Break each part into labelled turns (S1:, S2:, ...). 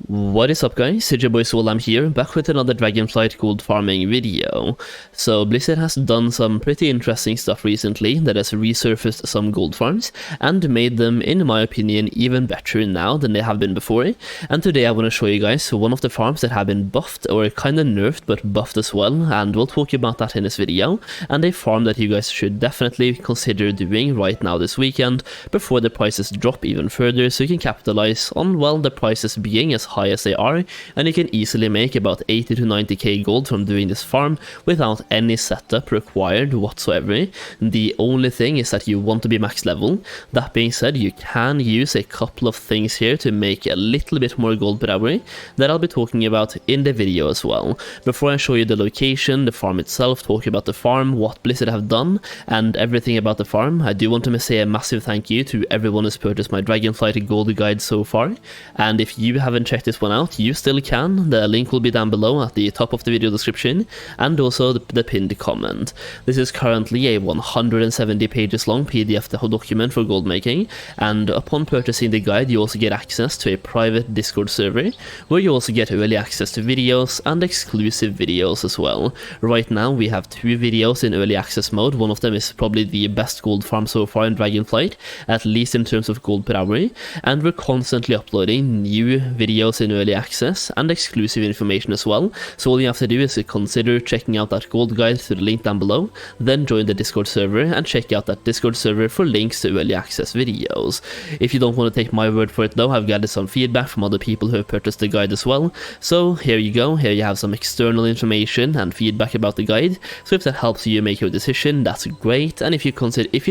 S1: What is up guys, it's your boy Solheim here, back with another Dragonflight gold farming video. So Blizzard has done some pretty interesting stuff recently that has resurfaced some gold farms and made them, in my opinion, even better now than they have been before. And today I want to show you guys one of the farms that have been buffed, or kind of nerfed but buffed as well, and we'll talk about that in this video, and a farm that you guys should definitely consider doing right now this weekend before the prices drop even further, so you can capitalize on, well, the prices being as high as they are, and you can easily make about 80 to 90k gold from doing this farm without any setup required whatsoever. The only thing is that you want to be max level. That being said, you can use a couple of things here to make a little bit more gold per hour that I'll be talking about in the video as well. Before I show you the location, the farm itself, talk about the farm, what Blizzard have done, and everything about the farm, I do want to say a massive thank you to everyone who's purchased my Dragonflight Gold Guide so far, and if you haven't checked this one out, you still can. The link will be down below at the top of the video description, and also the pinned comment. This is currently a 170 pages long PDF document for gold making, and upon purchasing the guide you also get access to a private Discord server, where you also get early access to videos and exclusive videos as well. Right now we have 2 videos in early access mode. One of them is probably the best gold farm so far in Dragonflight, at least in terms of gold per hour, and we're constantly uploading new videos in early access and exclusive information as well. So all you have to do is to consider checking out that gold guide through the link down below, then join the Discord server and check out that Discord server for links to early access videos. If you don't want to take my word for it though, I've gathered some feedback from other people who have purchased the guide as well. So here you go, here you have some external information and feedback about the guide. So if that helps you make your decision, that's great, and if you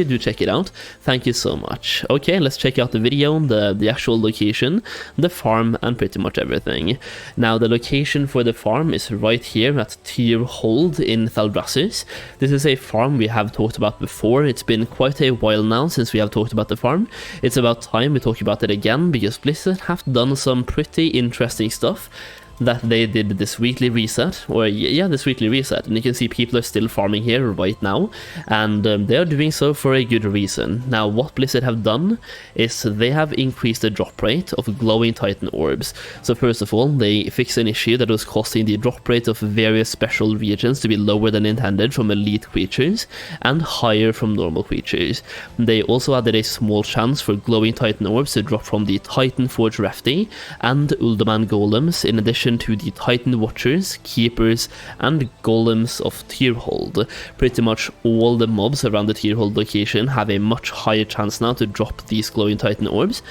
S1: do check it out, thank you so much. Okay, let's check out the video, the actual location, the farm, and pretty much everything. Now the location for the farm is right here at Tyrhold in Thaldraszus. This is a farm we have talked about before. It's been quite a while now since we have talked about the farm. It's about time we talk about it again, because Blizzard have done some pretty interesting stuff that they did this weekly reset, or yeah, this weekly reset, and you can see people are still farming here right now, and they are doing so for a good reason. Now what Blizzard have done is they have increased the drop rate of glowing titan orbs. So first of all, they fixed an issue that was causing the drop rate of various special regions to be lower than intended from elite creatures and higher from normal creatures. They also added a small chance for glowing titan orbs to drop from the Titan Forge Refti and Uldaman golems, in addition to the Titan Watchers, Keepers, and Golems of Tyrhold. Pretty much all the mobs around the Tyrhold location have a much higher chance now to drop these glowing Titan orbs.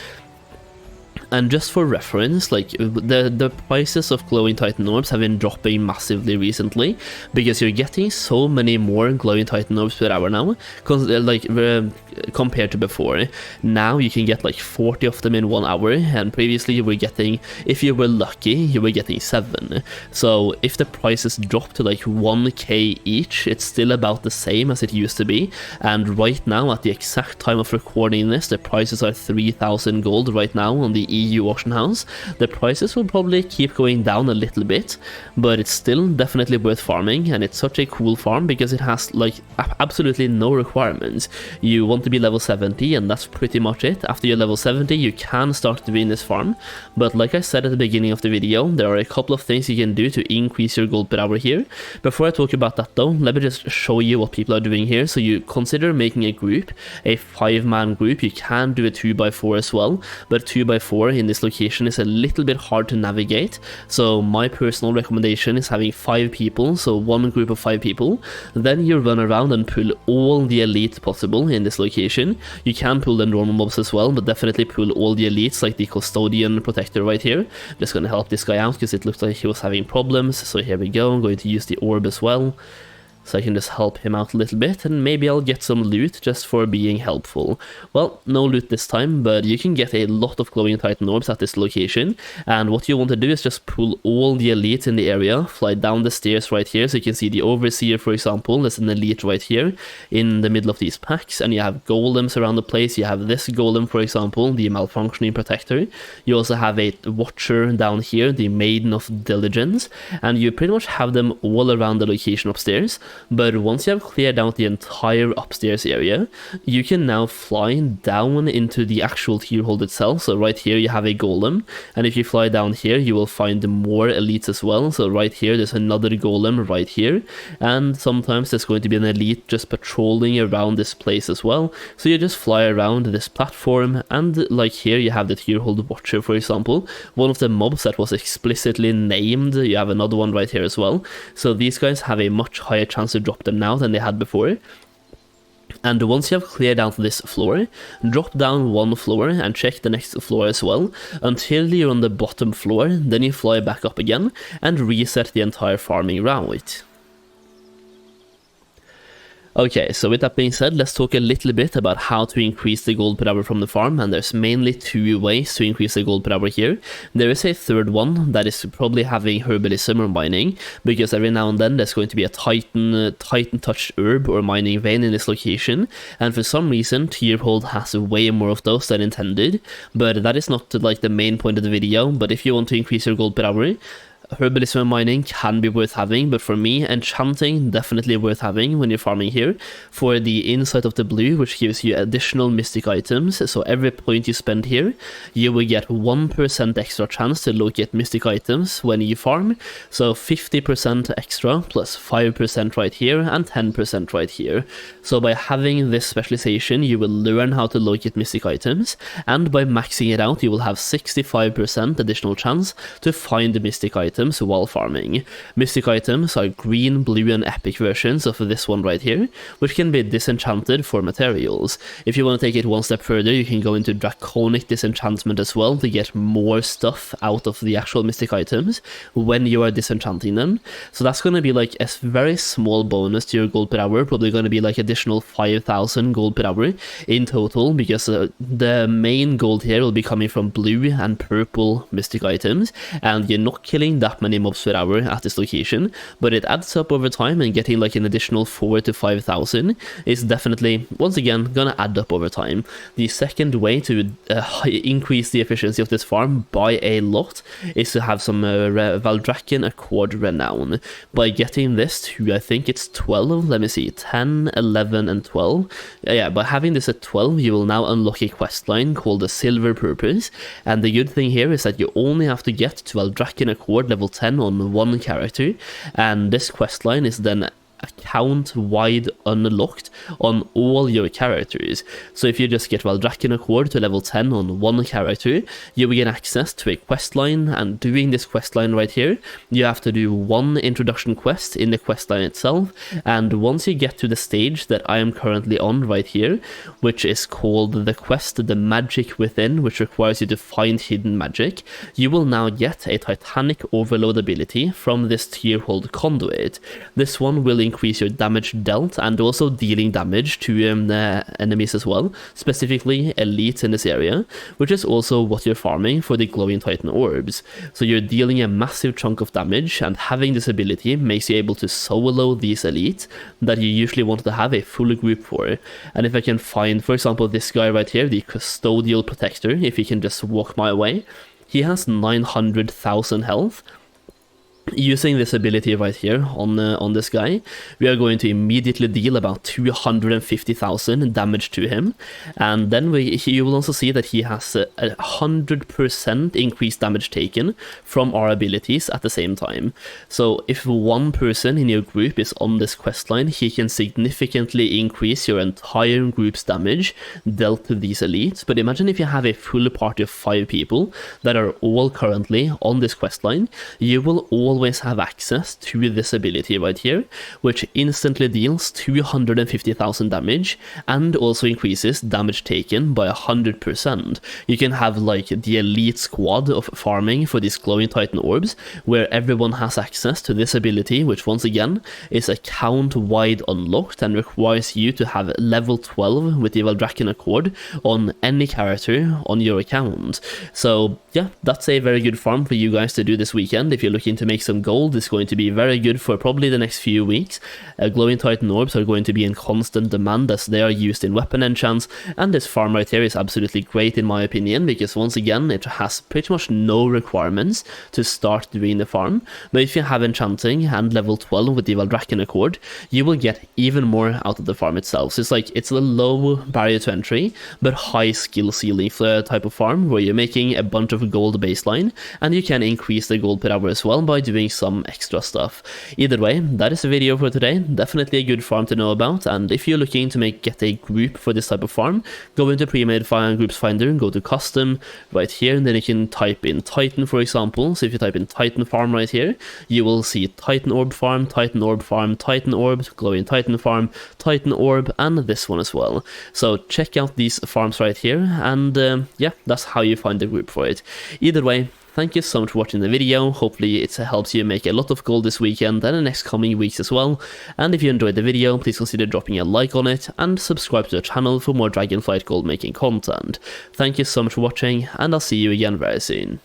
S1: And just for reference, like the prices of glowing titan orbs have been dropping massively recently, because you're getting so many more glowing titan orbs per hour now, compared to before. Now you can get like 40 of them in 1 hour, and previously you were getting, if you were lucky, you were getting 7. So if the prices drop to like 1k each, it's still about the same as it used to be. And right now, at the exact time of recording this, the prices are 3000 gold right now on the EU auction house. The prices will probably keep going down a little bit, but it's still definitely worth farming, and it's such a cool farm because it has like absolutely no requirements. You want to be level 70 and that's pretty much it. After you're level 70 you can start doing this farm, but like I said at the beginning of the video, there are a couple of things you can do to increase your gold per hour here. Before I talk about that though, let me just show you what people are doing here. So you consider making a group, a 5-man group. You can do a 2x4 as well, but 2x4 in this location is a little bit hard to navigate, so my personal recommendation is having 5 people, so one group of 5 people. Then you run around and pull all the elites possible in this location. You can pull the normal mobs as well, but definitely pull all the elites, like the custodian protector right here. Just gonna help this guy out because it looks like he was having problems, so here we go. I'm going to use the orb as well, so I can just help him out a little bit, and maybe I'll get some loot just for being helpful. Well, no loot this time, but you can get a lot of glowing titan orbs at this location, and what you want to do is just pull all the elites in the area, fly down the stairs right here, so you can see the overseer, for example. There's an elite right here in the middle of these packs, and you have golems around the place. You have this golem, for example, the malfunctioning protector. You also have a watcher down here, the maiden of diligence, and you pretty much have them all around the location upstairs. but once you have cleared out the entire upstairs area, you can now fly down into the actual tier hold itself. So right here you have a golem, and if you fly down here you will find more elites as well. So right here there's another golem right here, and sometimes there's going to be an elite just patrolling around this place as well. So you just fly around this platform, and like here you have the tier hold watcher, for example, one of the mobs that was explicitly named. You have another one right here as well. So these guys have a much higher chance to drop them now than they had before. And once you have cleared out this floor, drop down one floor and check the next floor as well until you're on the bottom floor. Then you fly back up again and reset the entire farming route. Okay, so with that being said, let's talk a little bit about how to increase the gold per hour from the farm, and there's mainly two ways to increase the gold per hour here. There is a third one, that is probably having herbalism or mining, because every now and then there's going to be a titan touched herb or mining vein in this location, and for some reason tier hold has way more of those than intended, but that is not like the main point of the video. But if you want to increase your gold per hour, herbalism and mining can be worth having, but for me, enchanting definitely worth having when you're farming here. For the Insight of the Blue, which gives you additional mystic items, so every point you spend here, you will get 1% extra chance to locate mystic items when you farm, so 50% extra plus 5% right here and 10% right here. So by having this specialization, you will learn how to locate mystic items, and by maxing it out, you will have 65% additional chance to find the mystic items while farming. Mystic items are green, blue and epic versions of this one right here, which can be disenchanted for materials. If you want to take it one step further, you can go into draconic disenchantment as well to get more stuff out of the actual mystic items when you are disenchanting them. So that's going to be like a very small bonus to your gold per hour, probably going to be like additional 5,000 gold per hour in total, because the main gold here will be coming from blue and purple mystic items, and you're not killing that many mobs per hour at this location, but it adds up over time, and getting like an additional 4,000 to 5,000 is definitely, once again, gonna add up over time. The second way to increase the efficiency of this farm by a lot is to have some Valdrakken Accord Renown. By getting this to, I think it's 12, let me see, 10, 11 and 12. Yeah, by having this at 12, you will now unlock a questline called the Silver Purpose, and the good thing here is that you only have to get to Valdrakken Accord level 10 on one character, and this questline is then account-wide unlocked on all your characters. So if you just get Valdrakken Accord to level 10 on one character, you will get access to a questline, and doing this questline right here, you have to do one introduction quest in the questline itself, and once you get to the stage that I am currently on right here, which is called the quest The Magic Within, which requires you to find hidden magic, you will now get a Titanic Overload ability from this tier hold conduit. This one will increase your damage dealt and also dealing damage to enemies as well, specifically elites in this area, which is also what you're farming for the glowing titan orbs. So you're dealing a massive chunk of damage, and having this ability makes you able to solo these elites that you usually want to have a full group for. And if I can find, for example, this guy right here, the Custodial Protector, if he can just walk my way, he has 900,000 health. Using this ability right here on this guy, we are going to immediately deal about 250,000 damage to him, and then you will also see that he has 100% increased damage taken from our abilities at the same time. So if one person in your group is on this questline, he can significantly increase your entire group's damage dealt to these elites. But imagine if you have a full party of 5 people that are all currently on this questline, you will always have access to this ability right here, which instantly deals 250,000 damage and also increases damage taken by 100%. You can have like the elite squad of farming for these glowing titan orbs, where everyone has access to this ability, which once again is account-wide unlocked and requires you to have level 12 with the Valdrakken Accord on any character on your account. So yeah, that's a very good farm for you guys to do this weekend if you're looking to make some gold is going to be very good for probably the next few weeks. Glowing Titan orbs are going to be in constant demand as they are used in weapon enchants, and this farm right here is absolutely great in my opinion, because once again it has pretty much no requirements to start doing the farm, but if you have enchanting and level 12 with the Valdrakken Accord, you will get even more out of the farm itself. So it's a low barrier to entry but high skill ceiling type of farm where you're making a bunch of gold baseline, and you can increase the gold per hour as well by doing some extra stuff. Either way, that is the video for today. Definitely a good farm to know about, and if you're looking to get a group for this type of farm, go into pre-made groups finder, go to custom right here, and then you can type in Titan, for example. So if you type in Titan farm right here, you will see Titan orb farm, Titan orb farm, Titan orb, glowing Titan farm, Titan orb, and this one as well. So check out these farms right here, and yeah, that's how you find the group for it. Either way, thank you so much for watching the video. Hopefully it helps you make a lot of gold this weekend and the next coming weeks as well. And if you enjoyed the video, please consider dropping a like on it and subscribe to the channel for more Dragonflight Goldmaking content. Thank you so much for watching, and I'll see you again very soon.